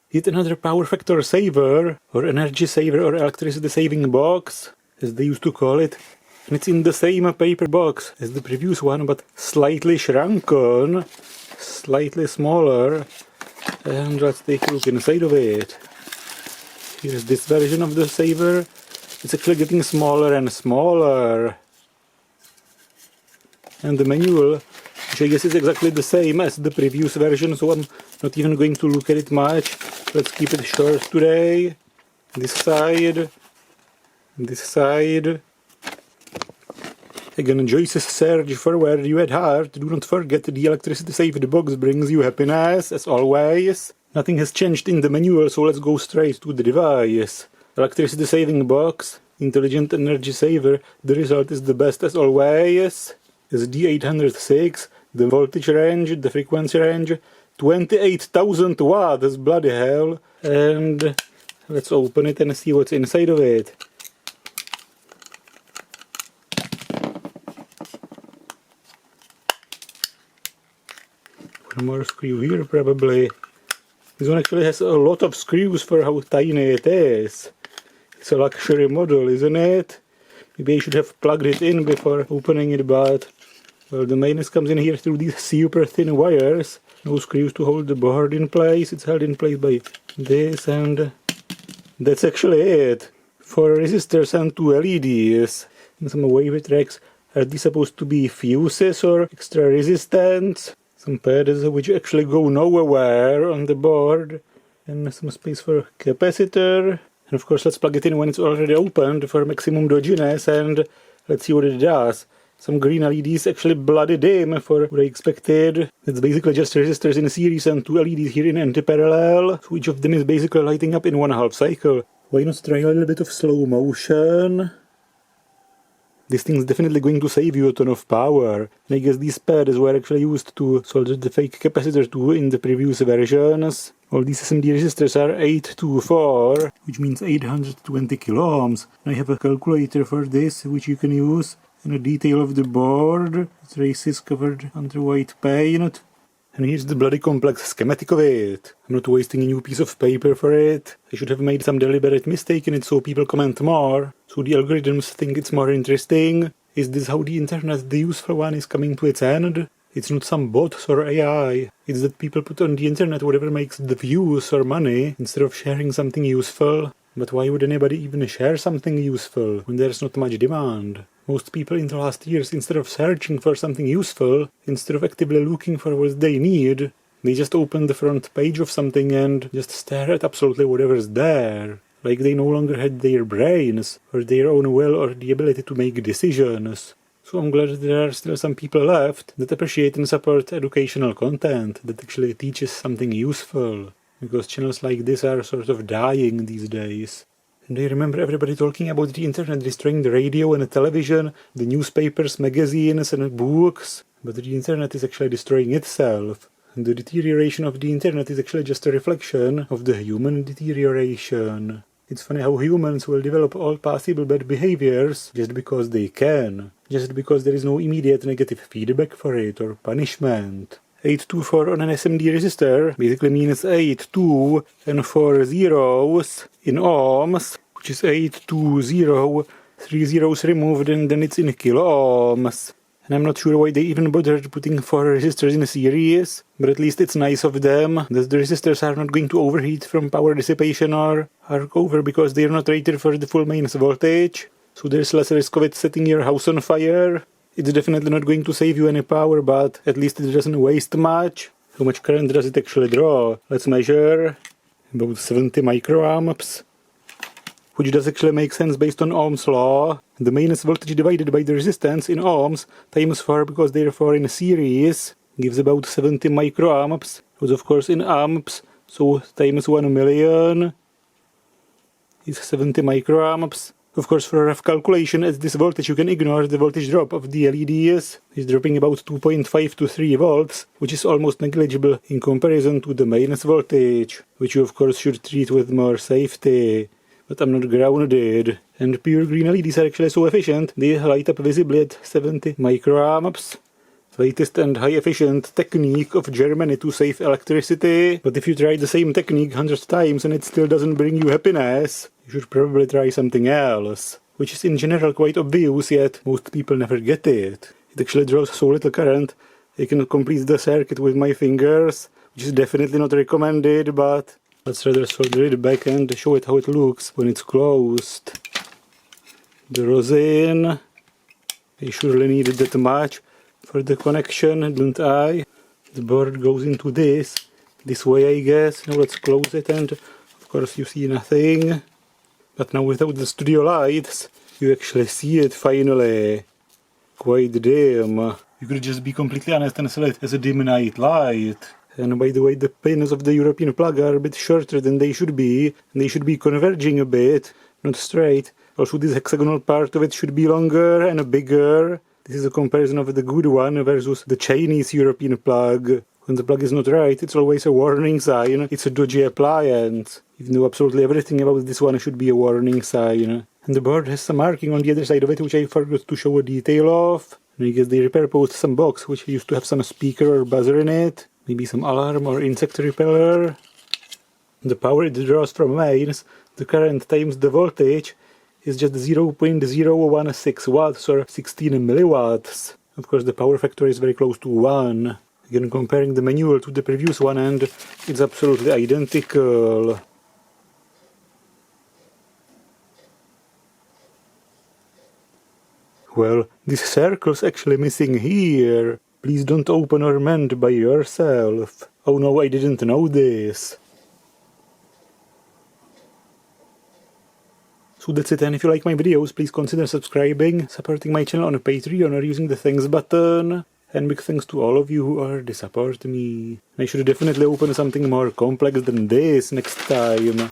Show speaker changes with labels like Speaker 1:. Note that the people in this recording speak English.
Speaker 1: Yet another power factor saver, or energy saver, or electricity saving box, as they used to call it. And it's in the same paper box as the previous one, but slightly shrunken, slightly smaller. And let's take a look inside of it. Here's this version of the saver. It's actually getting smaller and smaller. And the manual, which I guess is exactly the same as the previous version, so I'm not even going to look at it much. Let's keep it short today. This side. This side. Again, Joyce's search for where you had heart. Do not forget the electricity saved box brings you happiness, as always. Nothing has changed in the manual, so let's go straight to the device. Electricity saving box, intelligent energy saver, the result is the best as always. Is D806, the voltage range, the frequency range, 28,000 watts, bloody hell. And let's open it and see what's inside of it. One more screw here probably. This one actually has a lot of screws for how tiny it is. It's a luxury model, isn't it? Maybe I should have plugged it in before opening it, but well, the mains comes in here through these super thin wires. No screws to hold the board in place. It's held in place by this, and that's actually it. 4 resistors and 2 LEDs. And some wave tracks. Are these supposed to be fuses or extra resistance? Some pads which actually go nowhere on the board. And some space for capacitor. And of course let's plug it in when it's already opened for maximum dodginess, and let's see what it does. Some green LEDs actually bloody dim for what I expected. It's basically just resistors in series and 2 LEDs here in anti-parallel. So each of them is basically lighting up in 1/2 cycle. Why not try a little bit of slow motion? This thing's definitely going to save you a ton of power. And I guess these pads were actually used to solder the fake capacitor to in the previous versions. All these SMD resistors are 824, which means 820 kilo ohms. I have a calculator for this, which you can use. And a detail of the board. The trace is covered under white paint. And here's the bloody complex schematic of it. I'm not wasting a new piece of paper for it. I should have made some deliberate mistake in it so people comment more. So the algorithms think it's more interesting. Is this how the internet, the useful one, is coming to its end? It's not some bots or AI. It's that people put on the internet whatever makes the views or money instead of sharing something useful. But why would anybody even share something useful when there's not much demand? Most people in the last years, instead of searching for something useful, instead of actively looking for what they need, they just open the front page of something and just stare at absolutely whatever's there. Like they no longer had their brains, or their own will, or the ability to make decisions. So I'm glad there are still some people left that appreciate and support educational content that actually teaches something useful. Because channels like this are sort of dying these days. And I remember everybody talking about the internet destroying the radio and the television, the newspapers, magazines and books. But the internet is actually destroying itself. And the deterioration of the internet is actually just a reflection of the human deterioration. It's funny how humans will develop all possible bad behaviors just because they can. Just because there is no immediate negative feedback for it or punishment. 824 on an SMD resistor basically means 8, 2 and 4 zeros in ohms, which is 820, 3 zeros removed, and then it's in kilo ohms. And I'm not sure why they even bothered putting 4 resistors in a series, but at least it's nice of them that the resistors are not going to overheat from power dissipation or arc over because they are not rated for the full mains voltage, so there's less risk of it setting your house on fire. It's definitely not going to save you any power, but at least it doesn't waste much. How much current does it actually draw? Let's measure. About 70 microamps. Which does actually make sense based on Ohm's law. The mains voltage divided by the resistance in ohms times 4 because they are 4 in a series gives about 70 microamps. Which of course in amps, so times 1 million is 70 microamps. Of course, for a rough calculation, at this voltage you can ignore the voltage drop of the LEDs. It's dropping about 2.5 to 3 volts, which is almost negligible in comparison to the mains voltage, which you of course should treat with more safety. But I'm not grounded. And pure green LEDs are actually so efficient, they light up visibly at 70 microamps. latest and high-efficient technique of Germany to save electricity. But if you try the same technique 100 times and it still doesn't bring you happiness, you should probably try something else. Which is in general quite obvious, yet most people never get it. It actually draws so little current, I can complete the circuit with my fingers, which is definitely not recommended, but let's rather solder it back and show it how it looks when it's closed. The rosin, I surely needed that much for the connection, didn't I? The board goes into this way I guess. Now let's close it and of course you see nothing. But now without the studio lights, you actually see it finally. Quite dim. You could just be completely honest and sell it as a dim night light. And by the way, the pins of the European plug are a bit shorter than they should be, and they should be converging a bit, not straight. Also this hexagonal part of it should be longer and bigger. This is a comparison of the good one versus the Chinese European plug. When the plug is not right, it's always a warning sign. It's a dodgy appliance. Even though absolutely everything about this one should be a warning sign. And the board has some marking on the other side of it, which I forgot to show a detail of. And I guess they repair-posed some box, which used to have some speaker or buzzer in it. Maybe some alarm or insect repeller. The power it draws from mains, the current times the voltage, is just 0.016 watts or 16 milliwatts. Of course the power factor is very close to 1. Again, comparing the manual to the previous one, and it's absolutely identical. Well, this circle's actually missing here. Please don't open or mend by yourself. Oh no, I didn't know this. So that's it, and if you like my videos, please consider subscribing, supporting my channel on Patreon or using the thanks button. And big thanks to all of you who already support me. I should definitely open something more complex than this next time.